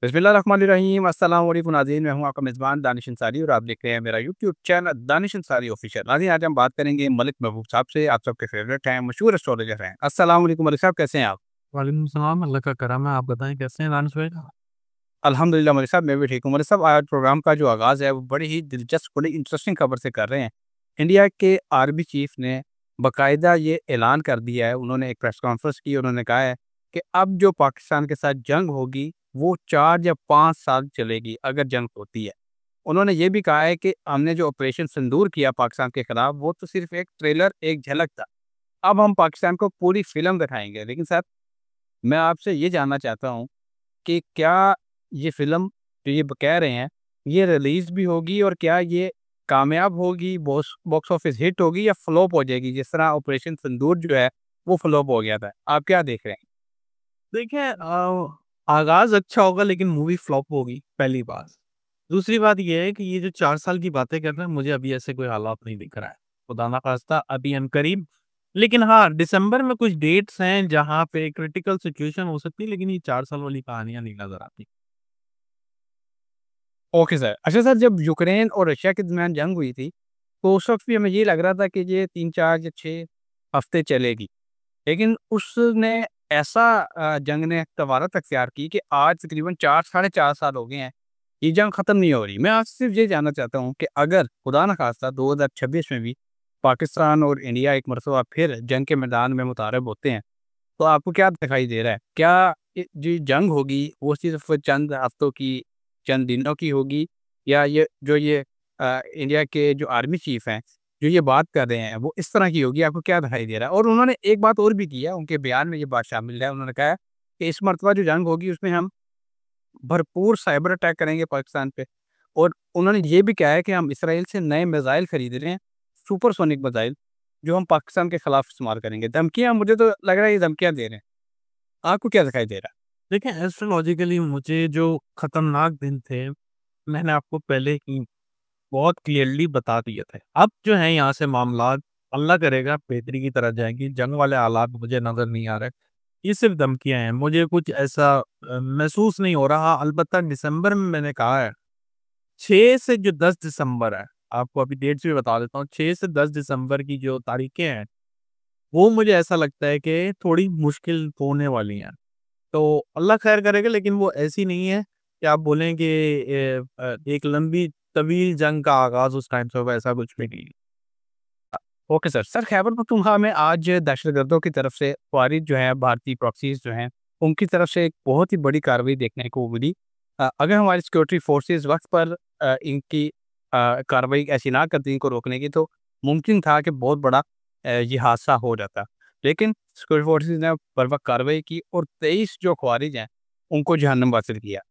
बिस्मिल्लाहिर्रहमानिर्रहीम अस्सलाम वालेकुम नाज़रीन, मैं हूँ आपका मेज़बान दानिश अंसारी और आप देख रहे हैं मेरा YouTube channel Danish Ansari official. नाज़रीन, आज हम बात करेंगे मलिक महबूब साहब से, आप सबके फेवरेट हैं, मशहूर एस्ट्रोलॉजर हैं। अस्सलाम वालेकुम मलिक साहब, कैसे हैं आप? वालेकुम सलाम, अल्लाह का करम है। आप बताएँ कैसे हैं दानिश भाई? अल्हम्दुलिल्लाह मलिक साहब, मैं भी ठीक हूँ। मलिक साहब, आज प्रोग्राम का जो आगाज़ है वो बड़ी ही दिलचस्प, बड़ी इंटरेस्टिंग खबर से कर रहे हैं। इंडिया के आर्मी चीफ ने बाकायदा ये ऐलान कर दिया है, उन्होंने एक प्रेस कॉन्फ्रेंस की, उन्होंने कहा है कि अब जो पाकिस्तान के साथ जंग होगी वो 4 या 5 साल चलेगी, अगर जंग होती है। उन्होंने ये भी कहा है कि हमने जो ऑपरेशन सिंदूर किया पाकिस्तान के खिलाफ, वो तो सिर्फ एक ट्रेलर, एक झलक था। अब हम पाकिस्तान को पूरी फ़िल्म दिखाएँगे। लेकिन सर, मैं आपसे ये जानना चाहता हूँ कि क्या ये फ़िल्म जो ये ब कह रहे हैं, ये रिलीज़ भी होगी और क्या ये कामयाब होगी, बॉक्स ऑफिस हिट होगी या फ्लॉप हो जाएगी? जिस तरह ऑपरेशन सिंदूर जो है, वो फ्लॉप हो गया था। आप क्या देख रहे हैं? देखिए आगाज़ अच्छा होगा लेकिन मूवी फ्लॉप होगी, पहली बात। दूसरी बात ये है कि ये जो 4 साल की बातें कर रहे हैं, मुझे अभी ऐसे कोई हालात नहीं दिख रहा है। खुदा ना ख़ास्ता अभी अनकरीब। लेकिन हाँ, दिसंबर में कुछ डेट्स हैं जहाँ पे क्रिटिकल सिचुएशन हो सकती है, लेकिन ये 4 साल वाली कहानियाँ नहीं नज़र आती। Okay sir. अच्छा सर, जब यूक्रेन और रशिया के दरमियान जंग हुई थी, तो उस वक़्त भी हमें ये लग रहा था कि ये 3-4 या 6 हफ़्ते चलेगी। लेकिन उसने ऐसा जंग ने तवारत अख्तियार की कि आज तकरीबन 4 साढ़े 4 साल हो गए हैं, ये जंग ख़त्म नहीं हो रही। मैं आपसे सिर्फ़ ये जानना चाहता हूँ कि अगर खुदा न ख़ास्ता 2026 में भी पाकिस्तान और इंडिया एक मरतबा फिर जंग के मैदान में मुतारब होते हैं, तो आपको क्या दिखाई दे रहा है? क्या जो जंग होगी वो सिर्फ़ चंद हफ़्तों की, चंद दिनों की होगी, या ये इंडिया के जो आर्मी चीफ़ हैं, जो ये बात कर रहे हैं, वो इस तरह की होगी? आपको क्या दिखाई दे रहा है? और उन्होंने एक बात और भी की है, उनके बयान में ये बात शामिल है, उन्होंने कहा है कि इस मर्तबा जो जंग होगी उसमें हम भरपूर साइबर अटैक करेंगे पाकिस्तान पे। और उन्होंने ये भी कहा है कि हम इसराइल से नए मिसाइल खरीद रहे हैं, सुपरसोनिक मिसाइल, जो हम पाकिस्तान के खिलाफ इस्तेमाल करेंगे। धमकियाँ, मुझे तो लग रहा है ये धमकियाँ दे रहे हैं। आपको क्या दिखाई दे रहा है? देखिए एस्ट्रोलॉजिकली मुझे जो खतरनाक दिन थे, मैंने आपको पहले ही बहुत क्लियरली बता दिए थे। अब जो है यहाँ से मामलात अल्लाह करेगा बेहतरी की तरफ जाएँगी, जंग वाले हालात मुझे नज़र नहीं आ रहे। ये सिर्फ़ धमकियाँ हैं, मुझे कुछ ऐसा महसूस नहीं हो रहा। अलबत्ता दिसंबर में मैंने कहा है, 6 से जो 10 दिसंबर है, आपको अभी डेट्स भी बता देता हूँ, 6 से 10 दिसंबर की जो तारीखें हैं, वो मुझे ऐसा लगता है कि थोड़ी मुश्किल होने वाली हैं। तो अल्लाह खैर करेगा, लेकिन वो ऐसी नहीं है कि आप बोलें कि एक लंबी तवील जंग का आगाज़ उस टाइम से होगा, ऐसा कुछ भी नहीं है। Okay sir. Sir, Khyber Pakhtunkhwa में आज दहशतगर्दों की तरफ से ख़वारिज जो हैं, भारतीय प्रॉक्सीज़ जो हैं, उनकी तरफ से एक बहुत ही बड़ी कार्रवाई देखने को मिली। अगर हमारी सिक्योरिटी फोर्सेज़ वक़्त पर इनकी कार्रवाई ऐसी ना करती इनको रोकने की, तो मुमकिन था कि बहुत बड़ा ये हादसा हो जाता। लेकिन सिक्योरिटी फोर्सेज़ ने बर वक़्त कार्रवाई की और 23 जो ख़वारिज हैं, उनको जहन्नम वासिल किया।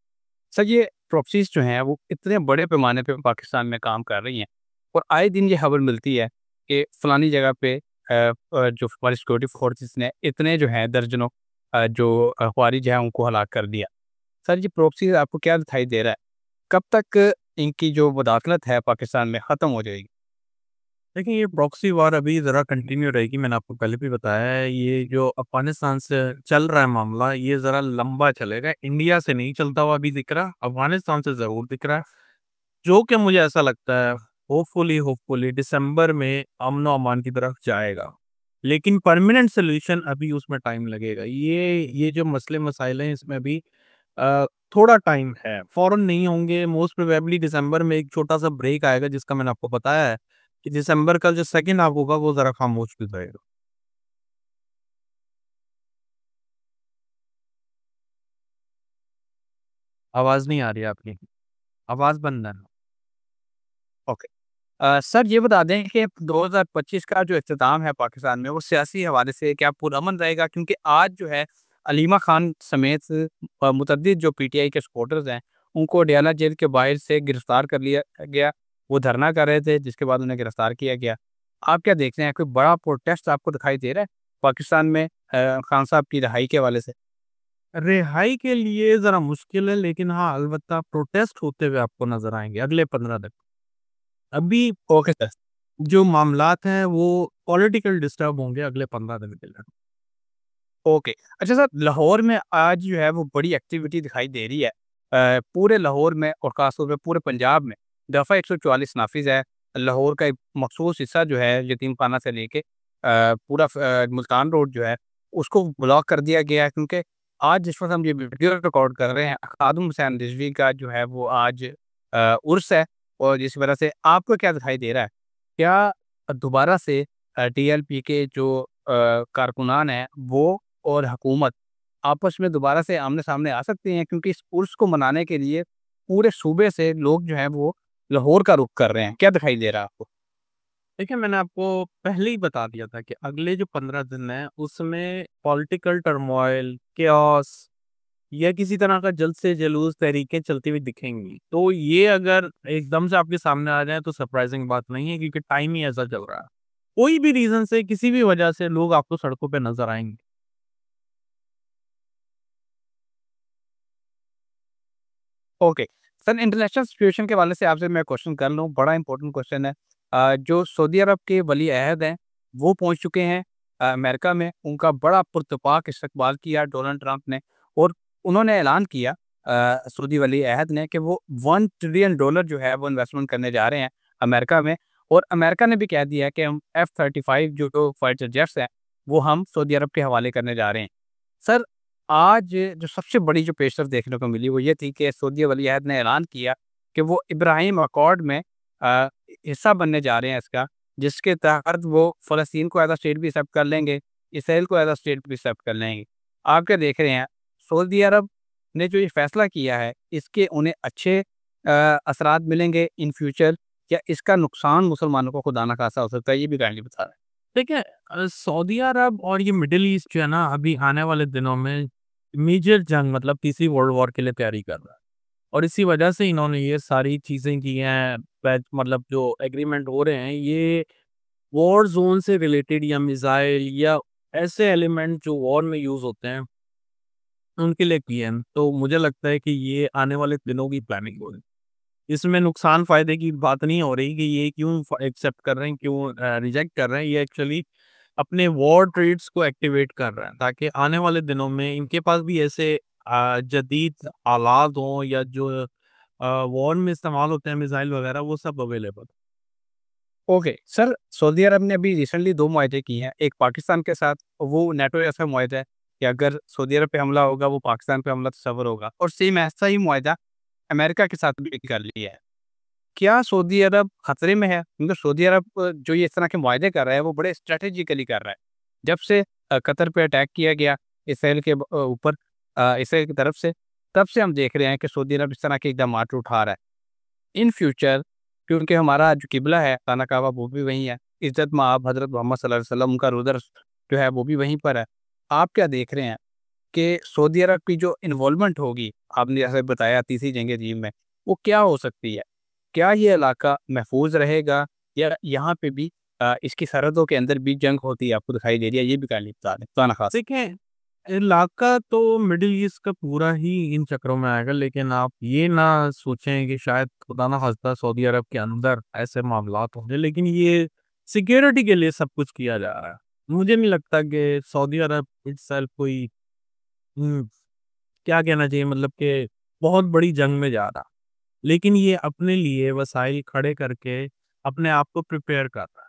सर, ये प्रॉक्सीज़ जो हैं वो इतने बड़े पैमाने पे पाकिस्तान में काम कर रही हैं, और आए दिन ये खबर मिलती है कि फलानी जगह पे जो हमारी सिक्योरिटी फोर्सेस ने इतने जो हैं दर्जनों जो ख़वारिज हैं उनको हलाक कर दिया। सर, ये प्रॉक्सीज़ आपको क्या दिखाई दे रहा है? कब तक इनकी जो मुदाखलत है पाकिस्तान में ख़त्म हो जाएगी? देखिए, ये प्रॉक्सी वॉर अभी ज़रा कंटिन्यू रहेगी, मैंने आपको पहले भी बताया है। ये जो अफ़गानिस्तान से चल रहा है मामला, ये ज़रा लंबा चलेगा। इंडिया से नहीं चलता हुआ अभी दिख रहा, अफ़गानिस्तान से ज़रूर दिख रहा है। जो कि मुझे ऐसा लगता है होपफुली दिसंबर में अमन-ओ-अमान की तरफ जाएगा। लेकिन परमानेंट सॉल्यूशन अभी उसमें टाइम लगेगा। ये जो मसले-मसाइल हैं इसमें अभी अ, थोड़ा टाइम है, फ़ौरन नहीं होंगे। मोस्ट प्रोबेबली दिसंबर में एक छोटा-सा ब्रेक आएगा, जिसका मैंने आपको बताया है कि दिसंबर का जो सेकंड हाफ होगा वो ज़रा खामोश भी रहेगा। आवाज़ नहीं आ रही है आपकी, आवाज़ बंद है। ओके। सर, ये बता दें कि 2025 का जो इख्तिताम है पाकिस्तान में, वो सियासी हवाले से क्या पुरअमन रहेगा? क्योंकि आज जो है अलीमा खान समेत मुतअद्दिद जो पीटीआई के सपोर्टर्स हैं, उनको अडयाला जेल के बाहर से गिरफ्तार कर लिया गया। वो धरना कर रहे थे, जिसके बाद उन्हें गिरफ्तार किया गया। आप क्या देखते हैं, कोई बड़ा प्रोटेस्ट आपको दिखाई दे रहा है पाकिस्तान में खान साहब की रिहाई के हवाले से? रिहाई के लिए ज़रा मुश्किल है, लेकिन हाँ, अलबत्ता प्रोटेस्ट होते हुए आपको नज़र आएँगे अगले 15 दिन। अभी ओके सर। जो मामलात हैं वो पॉलिटिकल डिस्टर्ब होंगे अगले 15 दिन के लिए। ओके। अच्छा सर, लाहौर में आज जो है वो बड़ी एक्टिविटी दिखाई दे रही है। पूरे लाहौर में और ख़ासतौर पे पूरे पंजाब में दफ़ा 144 नाफिज़ है। लाहौर का एक मखसूस हिस्सा जो है यतीम खाना से लेके पूरा मुल्तान रोड जो है उसको ब्लॉक कर दिया गया है, क्योंकि आज जिस वक़्त हम ये वीडियो रिकॉर्ड कर रहे हैं, खादिम हुसैन रिज़वी का जो है वो आज उर्स है, और जिस वजह से आपको क्या दिखाई दे रहा है? क्या दोबारा से टीएलपी के जो कारकुनान हैं वो और हुकूमत आपस में दोबारा से आमने-सामने आ सकते हैं? क्योंकि इस उर्स को मनाने के लिए पूरे सूबे से लोग जो हैं वो लाहौर का रुख कर रहे हैं। क्या दिखाई दे रहा है आपको? देखिए, मैंने आपको पहले ही बता दिया था कि अगले जो 15 दिन हैं, उसमें पॉलिटिकल टर्मॉइल, केओस या किसी तरह का जल्द से जुलूस तहरीकें चलती हुई दिखेंगी। तो ये अगर एकदम से आपके सामने आ जाएँ तो सरप्राइज़िंग बात नहीं है, क्योंकि टाइम ही ऐसा चल रहा है। कोई भी रीज़न से, किसी भी वजह से लोग आपको सड़कों पे नज़र आएँगे। ओके। सर, इंटरनेशनल सिचुएशन के हवाले से आपसे मैं क्वेश्चन कर लूँ, बड़ा इंपॉर्टेंट क्वेश्चन है। जो सऊदी अरब के वली-ए-अहद हैं, वो पहुँच चुके हैं अमेरिका में। उनका बड़ा पुरतपाक इस्तकबाल किया डोनाल्ड ट्रंप ने, और उन्होंने ऐलान किया सऊदी वली-ए-अहद ने कि वो $1 ट्रिलियन जो है वो इन्वेस्टमेंट करने जा रहे हैं अमेरिका में, और अमेरिका ने भी कह दिया है कि हम F-35 जो फाइटर जेट्स हैं, वो हम सऊदी अरब के हवाले करने जा रहे हैं। सर, आज जो सबसे बड़ी जो पेशरफ देखने को मिली वो ये थी कि सऊदी वली-अहद ने ऐलान किया कि वो इब्राहिम अकॉर्ड में हिस्सा बनने जा रहे हैं इसका, जिसके तहत वो फ़लस्तीन को एज़ अ स्टेट भी एक्सेप्ट कर लेंगे, इसराइल को एज़ अ स्टेट भी एक्सेप्ट कर लेंगे। आप क्या देख रहे हैं? सऊदी अरब ने जो ये फैसला किया है, इसके उन्हें अच्छे असरात मिलेंगे इन फ्यूचर, या इसका नुकसान मुसलमानों को खुदा ना खासा हो सकता है? ये भी काइंडली बता दें। देखिए, सऊदी अरब और ये मिडल ईस्ट जो है ना, अभी आने वाले दिनों में मेजर जंग, मतलब तीसरी वर्ल्ड वॉर के लिए तैयारी कर रहा है। और इसी वजह से इन्होंने ये सारी चीज़ें की हैं। मतलब जो एग्रीमेंट हो रहे हैं, ये वॉर ज़ोन से रिलेटेड या मिसाइल या ऐसे एलिमेंट जो वॉर में यूज़ होते हैं, उनके लिए किए हैं। तो मुझे लगता है कि ये आने वाले दिनों की प्लानिंग हो रही है। इसमें नुकसान-फ़ायदे की बात नहीं हो रही कि ये क्यों एक्सेप्ट कर रहे हैं, क्यों रिजेक्ट कर रहे हैं। ये एक्चुअली अपने वॉर ट्रेड्स को एक्टिवेट कर रहे हैं, ताकि आने वाले दिनों में इनके पास भी ऐसे जदीद आलात हों, या जो वॉर में इस्तेमाल होते हैं मिसाइल वगैरह, वो सब अवेलेबल। ओके। सर, सऊदी अरब ने अभी रिसेंटली 2 मुआहदे किए हैं, एक पाकिस्तान के साथ, वो नेटो जैसा मुआहदा है कि अगर सऊदी अरब पे हमला होगा, वो पाकिस्तान पे हमला तस्वर होगा, और सेम ऐसा ही मुआहदा अमेरिका के साथ भी कर लिया है। क्या सऊदी अरब खतरे में है? क्योंकि सऊदी अरब जो ये इस तरह के मुआहदे कर रहा है, वो बड़े स्ट्रैटेजिकली कर रहा है। जब से कतर पे अटैक किया गया इसराइल के ऊपर, इसराइल की तरफ से, तब से हम देख रहे हैं कि सऊदी अरब इस तरह के इक़दामात उठा रहा है। इन फ्यूचर, क्योंकि हमारा जो किबला है खाना काबा वो भी वहीं है, इज़्ज़त माब हज़रत मोहम्मद सल्लल्लाहु अलैहि वसल्लम का रोज़ा जो है वो भी वहीं पर है। आप क्या देख रहे हैं कि सऊदी अरब की जो इन्वॉल्वमेंट होगी, आपने जैसे बताया तीसरी जंग अज़ीम में, वो क्या हो सकती है? क्या ये इलाका महफूज़ रहेगा, या यहाँ पे भी इसकी सरहदों के अंदर भी जंग होती है आपको दिखाई दे रही है? ये भी काइंडली बता दें, खुदा ना ख़ास्ता। देखें, इलाका तो मिडल ईस्ट का पूरा ही इन चक्करों में आएगा, लेकिन आप ये ना सोचें कि शायद खुदा ना खास्ता सऊदी अरब के अंदर ऐसे मामलात होंगे, लेकिन ये सिक्योरिटी के लिए सब कुछ किया जा रहा है। मुझे नहीं लगता कि सऊदी अरब इटसेल्फ कोई हुँ, क्या कहना चाहिए, मतलब कि बहुत बड़ी जंग में जा रहा, लेकिन ये अपने लिए वसाइल खड़े करके अपने आप को प्रिपेयर कर रहा है।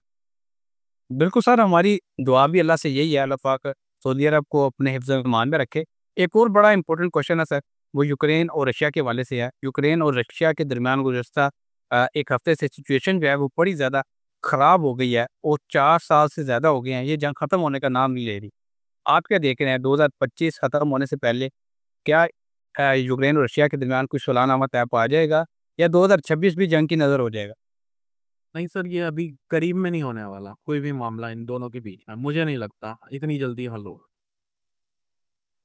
बिल्कुल सर, हमारी दुआ भी अल्लाह से यही है, अल्लाह पाक सऊदी अरब को अपने हिफ्ज़-ए-ईमान में रखे। एक और बड़ा इंपॉर्टेंट क्वेश्चन है सर, वो यूक्रेन और रशिया के हवाले से है। यूक्रेन और रशिया के दरमियान गुज़श्ता 1 हफ़्ते से सिचुएशन जो है वो बड़ी ज़्यादा ख़राब हो गई है, और 4 साल से ज़्यादा हो गए हैं, ये जंग ख़त्म होने का नाम नहीं ले रही। आप क्या देख रहे हैं, 2025 ख़त्म होने से पहले क्या यूक्रेन और रशिया के दरमियान कोई सुलहनामा तय पा जाएगा, या 2026 भी जंग की नज़र हो जाएगा? नहीं सर, ये अभी करीब में नहीं होने वाला, कोई भी मामला इन दोनों के बीच में। मुझे नहीं लगता इतनी जल्दी हल होगा।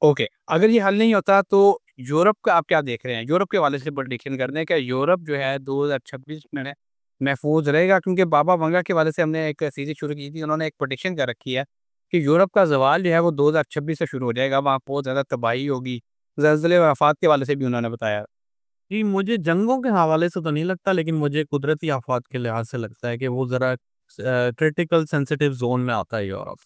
ओके, अगर ये हल नहीं होता तो यूरोप का आप क्या देख रहे हैं? यूरोप के हवाले से प्रेडिक्शन कर दें, क्या यूरोप जो है 2026 में महफूज़ रहेगा? क्योंकि बाबा वंगा के हवाले से हमने एक सीरीज़ शुरू की थी, उन्होंने एक प्रेडिक्शन कर रखी है कि यूरोप का ज़वाल जो है वो 2026 से शुरू हो जाएगा, वहाँ बहुत ज़्यादा तबाही होगी। ज़लज़ले व आफ़ात के हवाले से भी उन्होंने बताया। जी, मुझे जंगों के हवाले से तो नहीं लगता, लेकिन मुझे कुदरती आफ़ात के लिहाज़ से लगता है कि वो ज़रा क्रिटिकल सेंसिटिव ज़ोन में आता है यूरोप।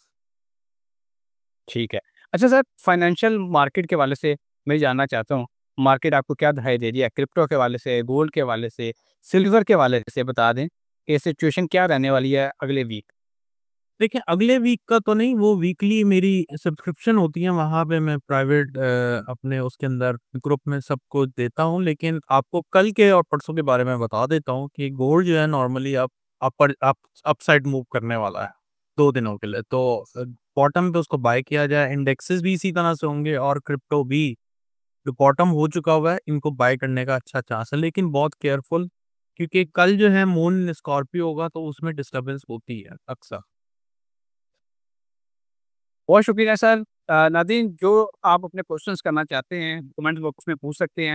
ठीक है। अच्छा सर, फाइनेंशियल मार्केट के हवाले से मैं जानना चाहता हूँ मार्केट आपको क्या दिखाई दे रही है क्रिप्टो के हवाले से, गोल्ड के हवाले से, सिल्वर के हवाले से बता दें कि सिचुएशन क्या रहने वाली है अगले वीक? देखिए, अगले वीक का तो नहीं, वो वीकली मेरी सब्सक्रिप्शन होती है, वहाँ पे मैं प्राइवेट अपने उसके अंदर ग्रुप में सबको देता हूँ। लेकिन आपको कल के और परसों के बारे में बता देता हूँ कि गोल्ड जो है नॉर्मली अब अपसाइड मूव करने वाला है 2 दिनों के लिए। तो बॉटम पे उसको बाय किया जाए, इंडेक्सेस भी इसी तरह से होंगे और क्रिप्टो भी जो बॉटम हो चुका हुआ है, इनको बाय करने का अच्छा चांस है। लेकिन बहुत केयरफुल, क्योंकि कल जो है मून स्कॉर्पियो होगा तो उसमें डिस्टर्बेंस होती है अक्सर। बहुत शुक्रिया सर। नादीन, जो आप अपने क्वेश्चंस करना चाहते हैं कमेंट बॉक्स में पूछ सकते हैं।